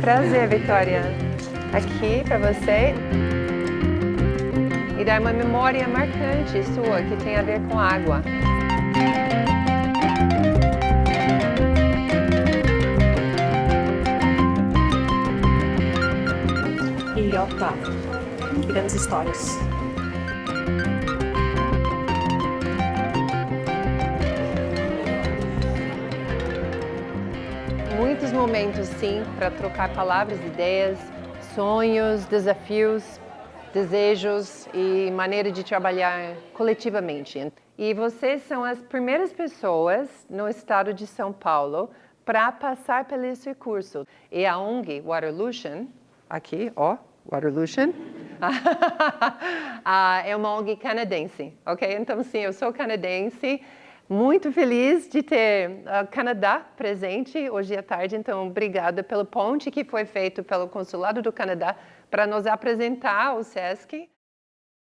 prazer, Vitória. Aqui para você. E dar uma memória marcante sua que tem a ver com água. E ó, tá. Grandes histórias. Muitos momentos, sim, para trocar palavras, ideias, sonhos, desafios, desejos e maneira de trabalhar coletivamente. E vocês são as primeiras pessoas no estado de São Paulo para passar por esse curso. E a ONG Waterlution, aqui, ó, Waterlution, é uma ONG canadense, ok? Então, sim, eu sou canadense. Muito feliz de ter o Canadá presente hoje à tarde, então obrigada pelo ponte que foi feito pelo Consulado do Canadá para nos apresentar o SESC.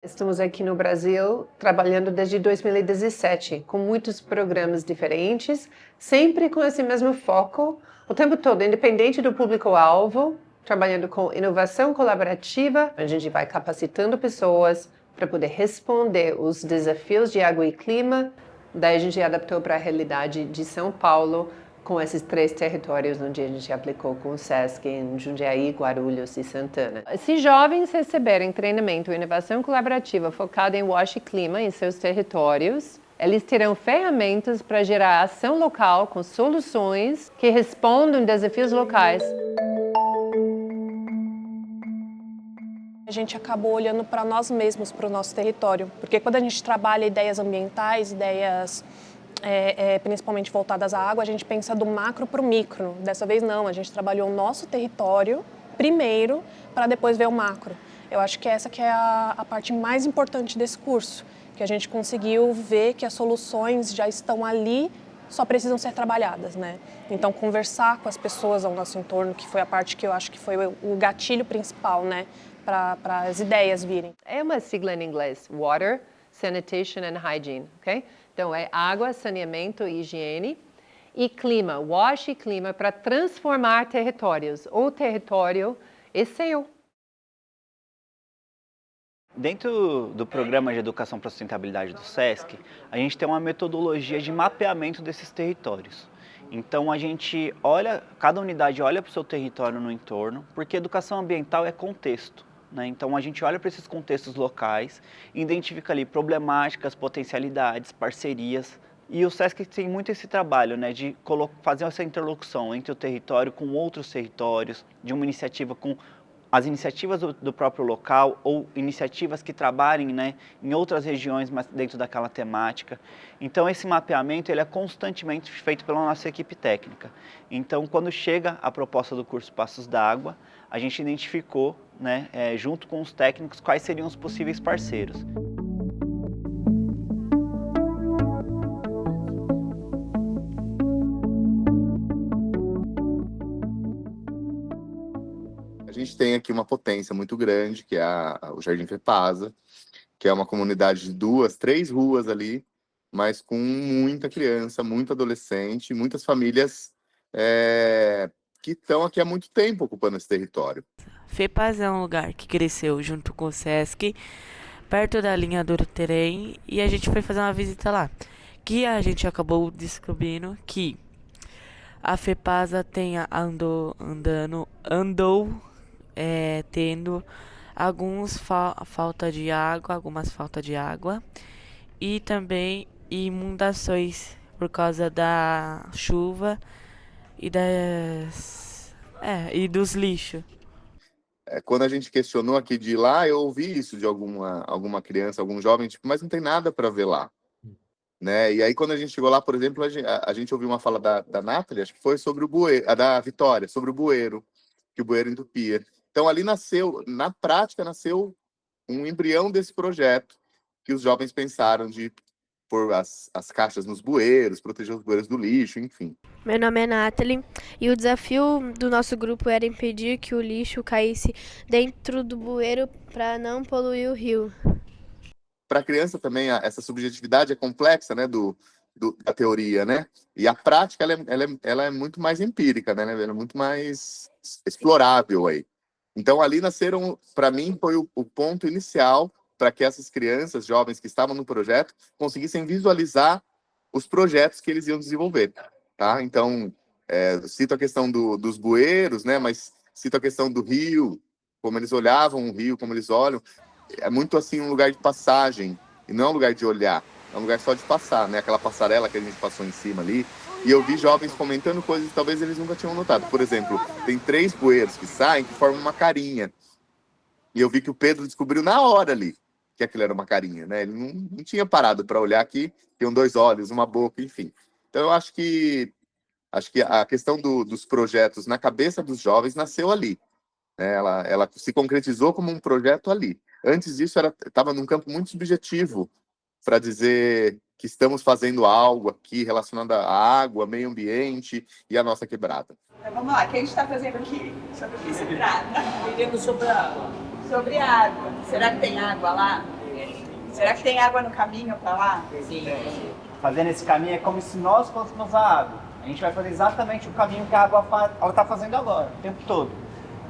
Estamos aqui no Brasil trabalhando desde 2017, com muitos programas diferentes, sempre com esse mesmo foco, o tempo todo, independente do público-alvo, trabalhando com inovação colaborativa. A gente vai capacitando pessoas para poder responder os desafios de água e clima. Daí a gente adaptou para a realidade de São Paulo, com esses 3 territórios onde a gente aplicou com o SESC, em Jundiaí, Guarulhos e Santana. Se jovens receberem treinamento em inovação colaborativa focada em WASH e clima em seus territórios, eles terão ferramentas para gerar ação local com soluções que respondam a desafios locais. A gente acabou olhando para nós mesmos, para o nosso território, porque quando a gente trabalha ideias ambientais, ideias principalmente voltadas à água, a gente pensa do macro para o micro. Dessa vez não, a gente trabalhou o nosso território primeiro para depois ver o macro. Eu acho que essa que é a parte mais importante desse curso, que a gente conseguiu ver que as soluções já estão ali, só precisam ser trabalhadas, né? Então, conversar com as pessoas ao nosso entorno, que foi a parte que eu acho que foi o gatilho principal, né? Para as ideias virem. É uma sigla em inglês, Water, Sanitation and Hygiene, ok? Então, é água, saneamento e higiene. E clima, WASH e clima, para transformar territórios. O território é seu. Dentro do Programa de Educação para a Sustentabilidade do SESC, a gente tem uma metodologia de mapeamento desses territórios. Então, a gente olha, cada unidade olha para o seu território no entorno, porque educação ambiental é contexto. Então, a gente olha para esses contextos locais, identifica ali problemáticas, potencialidades, parcerias. E o SESC tem muito esse trabalho, de fazer essa interlocução entre o território com outros territórios, de uma iniciativa com as iniciativas do próprio local ou iniciativas que trabalhem em outras regiões, mas dentro daquela temática. Então, esse mapeamento ele é constantemente feito pela nossa equipe técnica. Então, quando chega a proposta do curso Passos d'Água, a gente identificou, junto com os técnicos, quais seriam os possíveis parceiros. A gente tem aqui uma potência muito grande, que é o Jardim Fepasa, que é uma comunidade de 2, 3 ruas ali, mas com muita criança, muito adolescente, muitas famílias que estão aqui há muito tempo ocupando esse território. Fepasa é um lugar que cresceu junto com o SESC, perto da linha do trem, e a gente foi fazer uma visita lá. Que a gente acabou descobrindo que a Fepasa andou tendo algumas falta de água e também inundações por causa da chuva e dos lixos. Quando a gente questionou aqui de ir lá, eu ouvi isso de alguma criança, algum jovem, mas não tem nada para ver lá. E aí, quando a gente chegou lá, por exemplo, a gente ouviu uma fala da Nathalie, acho que foi sobre o bueiro, a da Vitória, sobre o bueiro, que o bueiro entupia. Então, ali na prática, nasceu um embrião desse projeto, que os jovens pensaram de pôr as caixas nos bueiros, proteger os bueiros do lixo, enfim. Meu nome é Nathalie e o desafio do nosso grupo era impedir que o lixo caísse dentro do bueiro para não poluir o rio. Para a criança também, essa subjetividade é complexa, da teoria, né? E a prática, ela é muito mais empírica, né? Ela é muito mais explorável aí. Então, ali nasceram, para mim, foi o ponto inicial para que essas crianças, jovens que estavam no projeto, conseguissem visualizar os projetos que eles iam desenvolver, tá? Então, cito a questão dos bueiros, né? Mas cito a questão do rio, como eles olhavam o rio, como eles olham. É muito assim um lugar de passagem, e não é um lugar de olhar, é um lugar só de passar, né? Aquela passarela que a gente passou em cima ali. E eu vi jovens comentando coisas que talvez eles nunca tinham notado. Por exemplo, tem 3 bueiros que saem que formam uma carinha. E eu vi que o Pedro descobriu na hora ali que aquilo era uma carinha, né? Ele não tinha parado para olhar aqui, tinham 2 olhos, uma boca, enfim. Então eu acho que a questão dos projetos na cabeça dos jovens nasceu ali, né? Ela se concretizou como um projeto ali. Antes disso, estava num campo muito subjetivo para dizer que estamos fazendo algo aqui relacionado à água, meio ambiente e à nossa quebrada. Então vamos lá, o que a gente está fazendo aqui? Sobre o que se trata? Aprendendo sobre a água. Sobre água. Será que tem água lá? Será que tem água no caminho para lá? Sim. Fazendo esse caminho é como se nós fôssemos a água. A gente vai fazer exatamente o caminho que a água está fazendo agora, o tempo todo.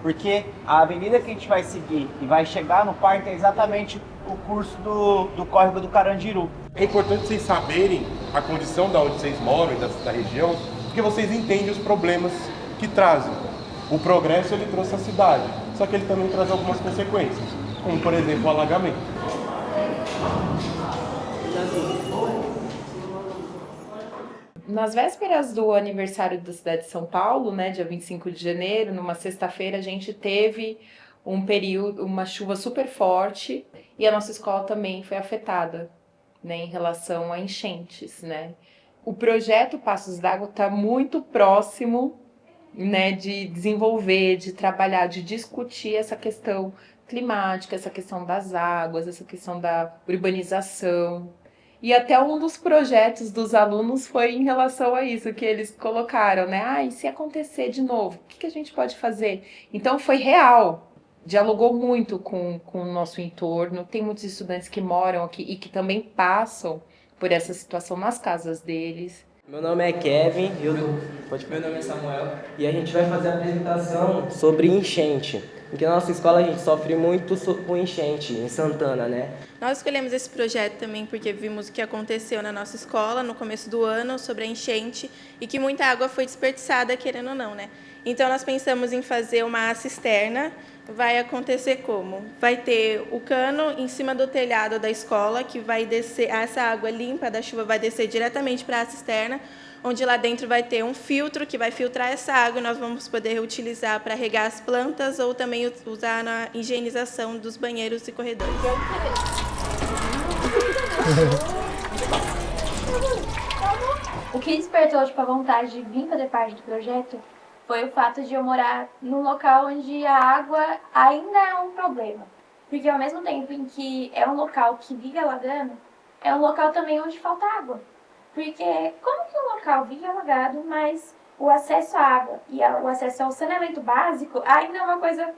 Porque a avenida que a gente vai seguir e vai chegar no parque é exatamente o curso do córrego do Carandiru. É importante vocês saberem a condição da onde vocês moram e da região, porque vocês entendem os problemas que trazem. O progresso ele trouxe a cidade, só que ele também traz algumas consequências, como por exemplo o alagamento. Nas vésperas do aniversário da cidade de São Paulo, né, dia 25 de janeiro, numa sexta-feira, a gente teve uma chuva super forte e a nossa escola também foi afetada, né, em relação a enchentes, né. O projeto Passos d'Água está muito próximo, né, de desenvolver, de trabalhar, de discutir essa questão climática, essa questão das águas, essa questão da urbanização. E até um dos projetos dos alunos foi em relação a isso, que eles colocaram, né? E se acontecer de novo, o que a gente pode fazer? Então foi real, dialogou muito com o nosso entorno. Tem muitos estudantes que moram aqui e que também passam por essa situação nas casas deles. Meu nome é Kevin, meu nome é Samuel, e a gente vai fazer a apresentação sobre enchente. Porque na nossa escola a gente sofre muito com enchente em Santana, né? Nós escolhemos esse projeto também porque vimos o que aconteceu na nossa escola no começo do ano sobre a enchente e que muita água foi desperdiçada, querendo ou não, né? Então nós pensamos em fazer uma cisterna. Vai acontecer como? Vai ter o cano em cima do telhado da escola que vai descer, essa água limpa da chuva vai descer diretamente para a cisterna, onde lá dentro vai ter um filtro que vai filtrar essa água e nós vamos poder utilizar para regar as plantas ou também usar na higienização dos banheiros e corredores. O que despertou a vontade de vir fazer parte do projeto foi o fato de eu morar num local onde a água ainda é um problema. Porque ao mesmo tempo em que é um local que vive alagando, é um local também onde falta água. Porque como que um local vive alagado, mas o acesso à água e o acesso ao saneamento básico ainda é uma coisa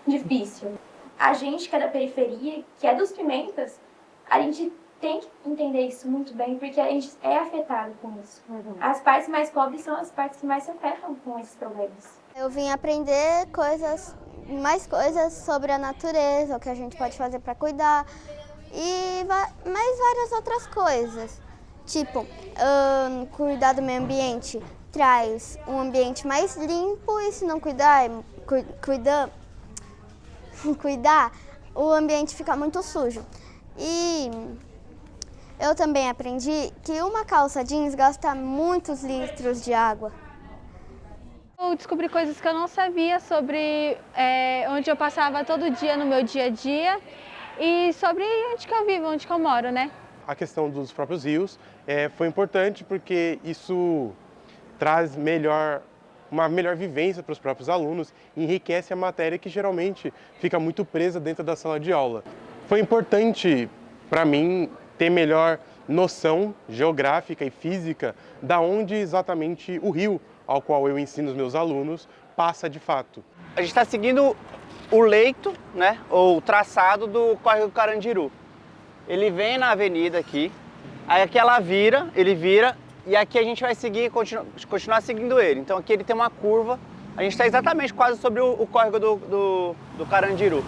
difícil. A gente que é da periferia, que é dos Pimentas, a gente tem que entender isso muito bem, porque a gente é afetado com isso. As partes mais pobres são as partes que mais se afetam com esses problemas. Eu vim aprender mais coisas sobre a natureza, o que a gente pode fazer para cuidar e mais várias outras coisas. Tipo, cuidar do meio ambiente traz um ambiente mais limpo e se não cuidar, o ambiente fica muito sujo. E eu também aprendi que uma calça jeans gasta muitos litros de água. Eu descobri coisas que eu não sabia sobre onde eu passava todo dia no meu dia a dia e sobre onde que eu vivo, onde que eu moro, né? A questão dos próprios rios foi importante porque isso traz uma melhor vivência para os próprios alunos, enriquece a matéria que geralmente fica muito presa dentro da sala de aula. Foi importante para mim ter melhor noção geográfica e física da onde exatamente o rio ao qual eu ensino os meus alunos passa de fato. A gente está seguindo o leito, né, ou o traçado do córrego do Carandiru. Ele vem na avenida aqui, Aí aqui ela vira, ele vira, e aqui a gente vai seguir, continuar seguindo ele. Então aqui ele tem uma curva, a gente está exatamente quase sobre o córrego do Carandiru.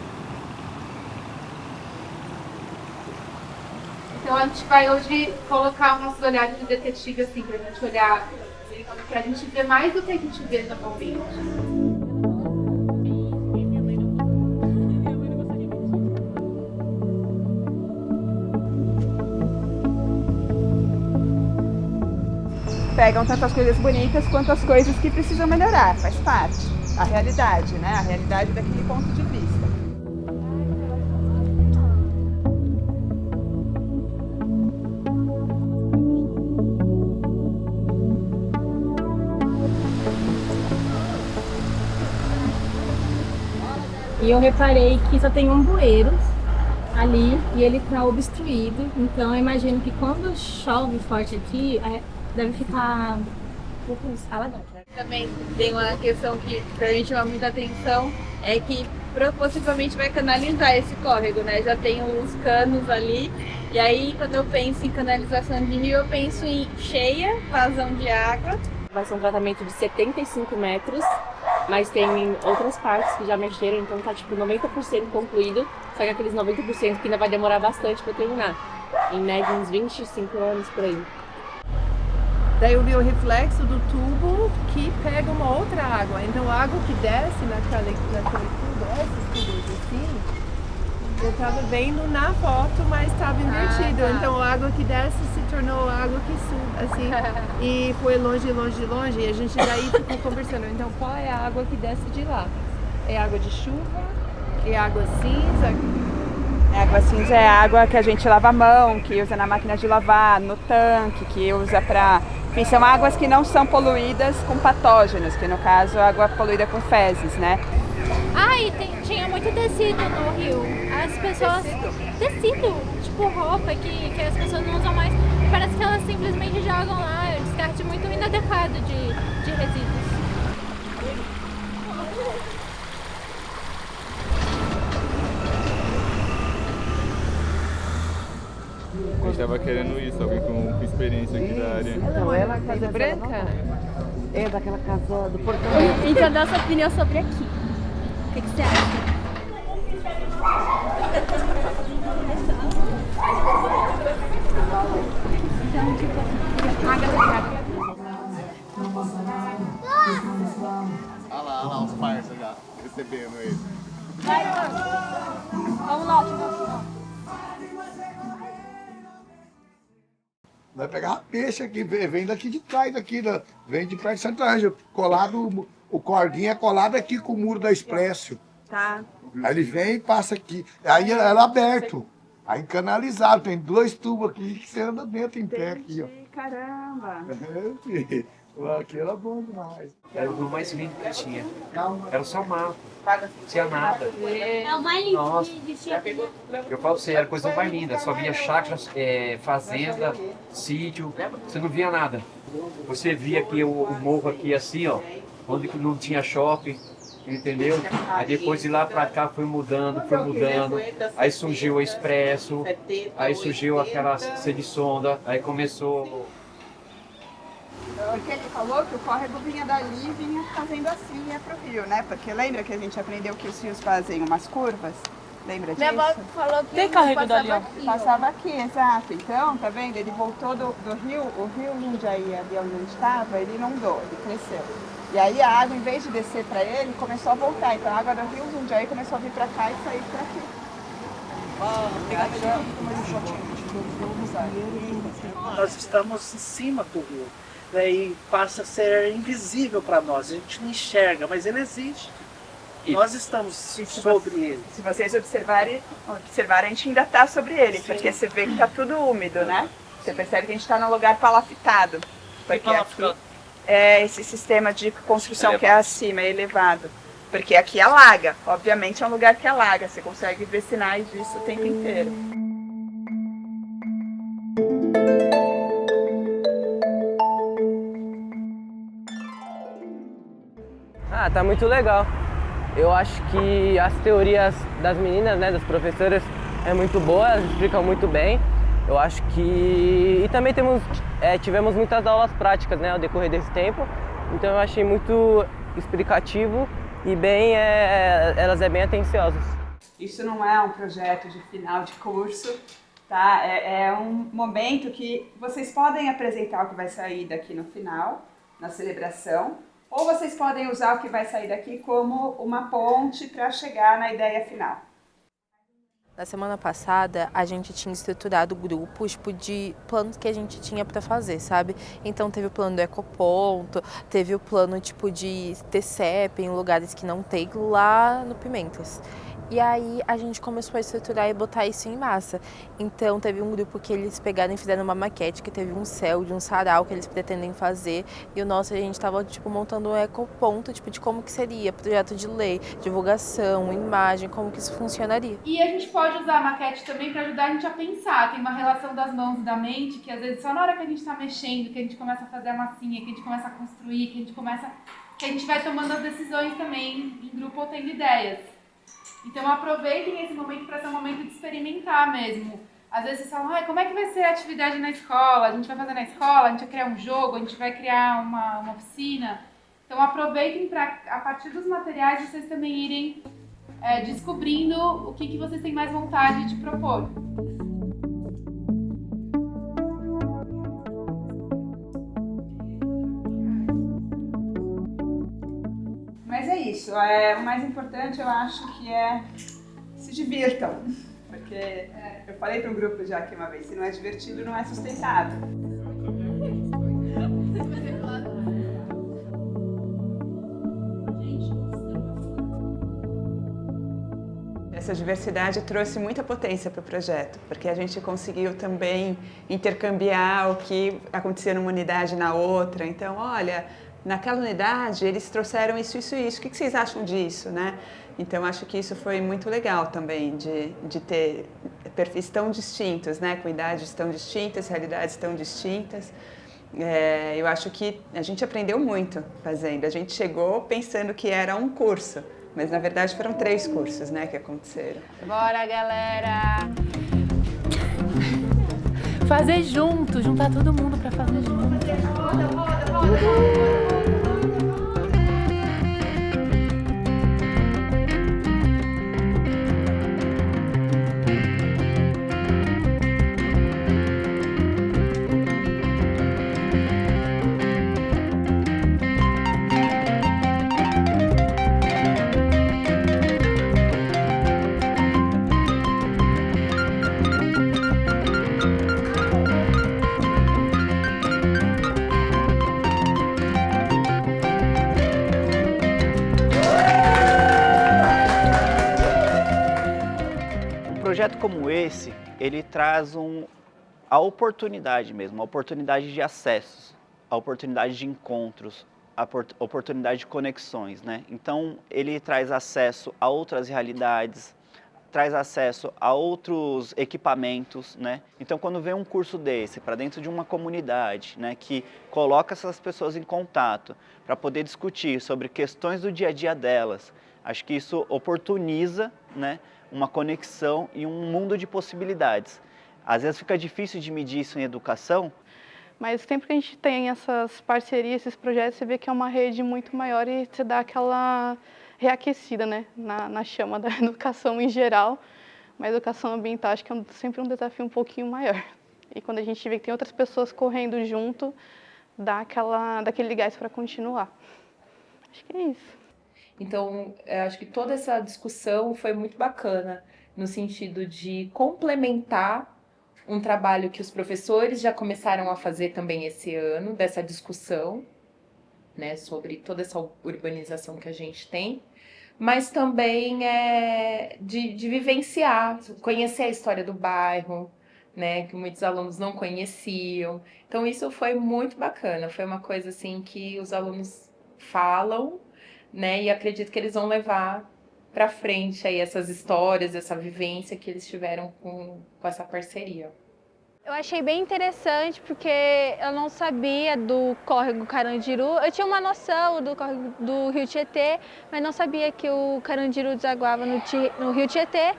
Então a gente vai hoje colocar o nosso olhar de detetive assim, pra gente olhar, pra gente ver mais do que a gente vê normalmente. Pegam tanto as coisas bonitas quanto as coisas que precisam melhorar, faz parte. A realidade, né? A realidade daquele ponto de vista. E eu reparei que só tem um bueiro ali e ele tá obstruído. Então eu imagino que quando chove forte aqui, deve ficar um pouco alagado. Também tem uma questão que pra gente chama muita atenção, é que possivelmente vai canalizar esse córrego, né? Já tem uns canos ali, e aí quando eu penso em canalização de rio, eu penso em cheia, vazão de água. Vai ser um tratamento de 75 metros, mas tem outras partes que já mexeram, então tá tipo 90% concluído, só que aqueles 90% que ainda vai demorar bastante para terminar. Em média uns 25 anos por aí. Daí eu vi o reflexo do tubo que pega uma outra água. Então a água que desce naquele tubo, esses tubos assim, eu estava vendo na foto, mas estava invertido. tá. Então a água que desce se tornou água que sube, assim. E foi longe, longe, longe. E a gente daí ficou conversando. Então qual é a água que desce de lá? É água de chuva? É água cinza? A água cinza é a água que a gente lava a mão, que usa na máquina de lavar, no tanque, que usa para... Enfim, são águas que não são poluídas com patógenos, que no caso é água poluída com fezes, né? E tinha muito tecido no rio. As pessoas... Tecido, tipo roupa que as pessoas não usam mais. Parece que elas simplesmente jogam lá, é um descarte muito inadequado de resíduos. A gente tava querendo isso, alguém com experiência aqui da área. Não, ela é Casa Branca? É daquela casa do portão. Então dá sua opinião sobre aqui. O que você acha? Olha lá os parceiros já recebendo ele. Vamos lá, Vai pegar peixe aqui, vem daqui de trás, vem de perto de Santo Ângelo, colado, o cordinho é colado aqui com o muro da Expresso. Tá. Aí ele vem e passa aqui, aí ela é aberto, aí canalizado, tem 2 tubos aqui que você anda dentro em pé aqui, ó. Caramba! Aqui era bom demais. Era o rio mais lindo que tinha. Era só mato. Não tinha nada. É o mais lindo. Nossa. Eu falo pra você, era coisa mais linda. Só via chácaras, fazenda, sítio. Você não via nada. Você via aqui o morro aqui assim, ó, onde não tinha shopping. Entendeu? Aí depois de lá pra cá foi mudando. Aí surgiu o Expresso, aí surgiu aquela sonda, aí começou... O que ele falou que o córrego vinha dali e vinha fazendo assim, ia pro rio, né? Porque lembra que a gente aprendeu que os rios fazem umas curvas? Lembra disso? Minha avó falou que tem córrego passava aqui. Passava aqui, exato. Então, tá vendo? Ele voltou do rio, o rio Jundiaí, ali onde a gente estava, ele inundou, ele cresceu. E aí a água, em vez de descer para ele, começou a voltar. Então a água do rio Jundiaí começou a vir para cá e sair para aqui. Nós estamos em cima do rio, né, e passa a ser invisível para nós, a gente não enxerga, mas ele existe. Nós estamos sobre ele. Se vocês observarem, a gente ainda está sobre ele, porque você vê que está tudo úmido, né? Você percebe que a gente está num lugar palafitado. Porque aqui é esse sistema de construção que é acima, é elevado. Porque aqui alaga, obviamente é um lugar que alaga, você consegue ver sinais disso o tempo inteiro. Tá muito legal. Eu acho que as teorias das meninas, né, das professoras, é muito boa, elas explicam muito bem. Eu acho que... E também tivemos muitas aulas práticas, né, ao decorrer desse tempo. Então eu achei muito explicativo e elas bem atenciosas. Isso não é um projeto de final de curso, tá? É um momento que vocês podem apresentar o que vai sair daqui no final, na celebração, ou vocês podem usar o que vai sair daqui como uma ponte para chegar na ideia final. Na semana passada, a gente tinha estruturado grupos de planos que a gente tinha para fazer, sabe? Então teve o plano do ecoponto, teve o plano de ter CEP em lugares que não tem lá no Pimentas. E aí a gente começou a estruturar e botar isso em massa. Então teve um grupo que eles pegaram e fizeram uma maquete que teve um céu de um sarau que eles pretendem fazer. E o nosso, a gente estava montando um ecoponto de como que seria, projeto de lei, divulgação, imagem, como que isso funcionaria. E a gente pode usar a maquete também para ajudar a gente a pensar. Tem uma relação das mãos e da mente que às vezes só na hora que a gente está mexendo, que a gente começa a fazer a massinha, que a gente começa a construir, que a gente vai tomando as decisões também em grupo ou tendo ideias. Então aproveitem esse momento para ser um momento de experimentar mesmo. Às vezes vocês falam, como é que vai ser a atividade na escola? A gente vai fazer na escola, a gente vai criar um jogo, a gente vai criar uma oficina. Então aproveitem para, a partir dos materiais, vocês também irem descobrindo o que vocês têm mais vontade de propor. Mas é isso, o mais importante eu acho que é se divirtam, porque eu falei para um grupo já aqui uma vez, se não é divertido não é sustentável. Essa diversidade trouxe muita potência para o projeto, porque a gente conseguiu também intercambiar o que acontecia numa unidade na outra. Então, olha, naquela unidade eles trouxeram isso, isso e isso. O que vocês acham disso, né? Então, acho que isso foi muito legal também, de ter perfis tão distintos, né? Com idades tão distintas, realidades tão distintas. Eu acho que a gente aprendeu muito fazendo. A gente chegou pensando que era um curso, mas na verdade foram 3 cursos, né, que aconteceram. Bora, galera! Fazer junto, juntar todo mundo pra fazer junto. Roda, roda, roda! Um projeto como esse, ele traz a oportunidade mesmo, a oportunidade de acessos, a oportunidade de encontros, a oportunidade de conexões, né? Então, ele traz acesso a outras realidades, traz acesso a outros equipamentos, né? Então, quando vem um curso desse para dentro de uma comunidade, né, que coloca essas pessoas em contato para poder discutir sobre questões do dia a dia delas, acho que isso oportuniza, né, uma conexão e um mundo de possibilidades. Às vezes fica difícil de medir isso em educação, mas sempre que a gente tem essas parcerias, esses projetos, você vê que é uma rede muito maior e você dá aquela reaquecida, né, na chama da educação em geral. Mas a educação ambiental acho que é sempre um desafio um pouquinho maior. E quando a gente vê que tem outras pessoas correndo junto, dá daquele gás para continuar. Acho que é isso. Então, eu acho que toda essa discussão foi muito bacana, no sentido de complementar um trabalho que os professores já começaram a fazer também esse ano, dessa discussão, né, sobre toda essa urbanização que a gente tem, mas também de vivenciar, conhecer a história do bairro, né, que muitos alunos não conheciam. Então, isso foi muito bacana, foi uma coisa assim que os alunos falam, né, e acredito que eles vão levar para frente aí essas histórias, essa vivência que eles tiveram com essa parceria. Eu achei bem interessante porque eu não sabia do córrego Carandiru. Eu tinha uma noção do córrego do Rio Tietê, mas não sabia que o Carandiru desaguava no Rio Tietê.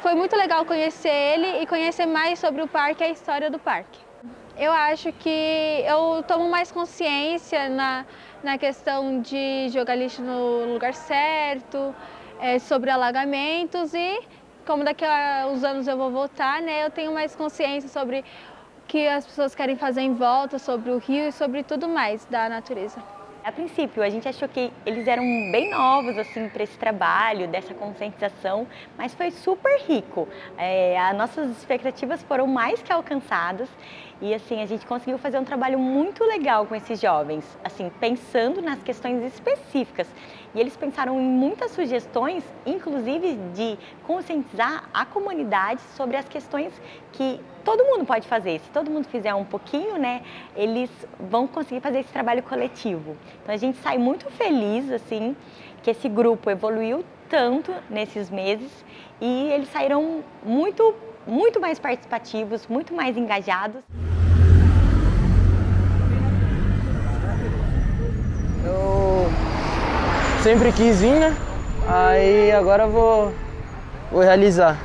foi muito legal conhecer ele e conhecer mais sobre o parque e a história do parque. Eu acho que eu tomo mais consciência na questão de jogar lixo no lugar certo, sobre alagamentos e como daqui a uns anos eu vou voltar, né, eu tenho mais consciência sobre o que as pessoas querem fazer em volta, sobre o rio e sobre tudo mais da natureza. A princípio, a gente achou que eles eram bem novos assim, para esse trabalho, dessa conscientização, mas foi super rico. As nossas expectativas foram mais que alcançadas e assim, a gente conseguiu fazer um trabalho muito legal com esses jovens, assim, pensando nas questões específicas. E eles pensaram em muitas sugestões, inclusive de conscientizar a comunidade sobre as questões que todo mundo pode fazer. Se todo mundo fizer um pouquinho, né, eles vão conseguir fazer esse trabalho coletivo. Então a gente sai muito feliz, assim, que esse grupo evoluiu tanto nesses meses e eles saíram muito mais participativos, muito mais engajados. Eu sempre quis vir, né? Aí agora eu vou realizar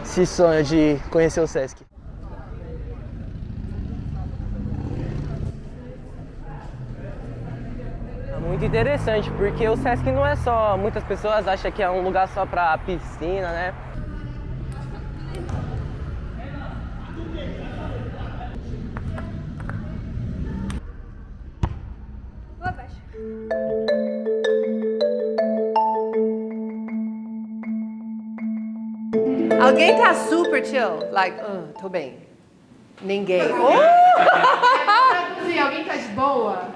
esse sonho de conhecer o Sesc. Muito interessante, porque o Sesc não é só, muitas pessoas acham que é um lugar só para piscina, né? Alguém tá super chill, like, tô bem. Ninguém. Alguém tá de boa?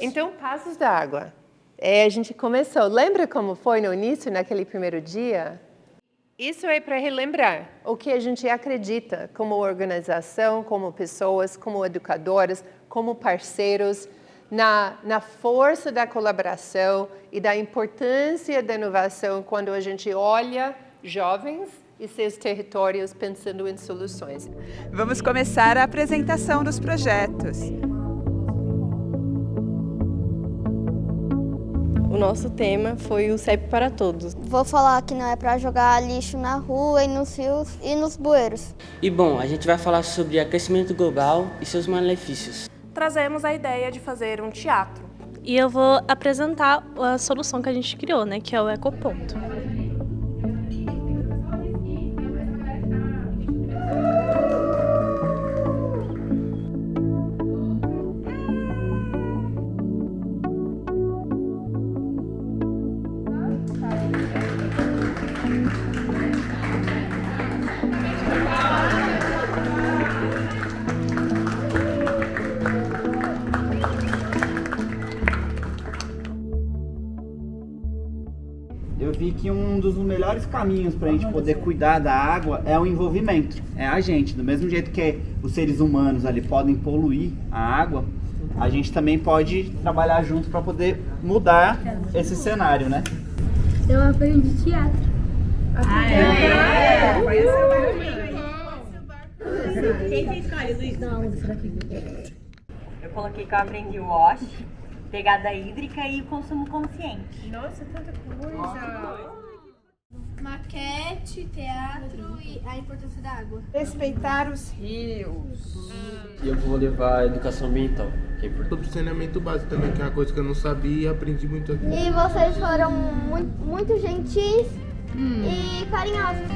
Então, passos d'água. A gente começou. Lembra como foi no início, naquele primeiro dia? Isso é para relembrar o que a gente acredita como organização, como pessoas, como educadoras, como parceiros, na força da colaboração e da importância da inovação quando a gente olha jovens e seus territórios pensando em soluções. Vamos começar a apresentação dos projetos. O nosso tema foi o CEP para todos. Vou falar que não é para jogar lixo na rua e nos rios e nos bueiros. E bom, a gente vai falar sobre aquecimento global e seus malefícios. Trazemos a ideia de fazer um teatro. E eu vou apresentar a solução que a gente criou, né, que é o ecoponto. Eu vi que um dos melhores caminhos para a gente poder cuidar da água é o envolvimento, é a gente. Do mesmo jeito que os seres humanos ali podem poluir a água, a gente também pode trabalhar junto para poder mudar esse cenário, né? Eu aprendi teatro. Quem que escolhe, Luiz? Eu coloquei que eu aprendi o WASH, pegada hídrica e o consumo consciente. Nossa, tanta coisa! Maquete, teatro e a importância da água. Respeitar os rios. E eu vou levar a educação ambiental, que é importante. Sobre saneamento básico também, que é uma coisa que eu não sabia e aprendi muito aqui. E vocês foram muito gentis e carinhosos.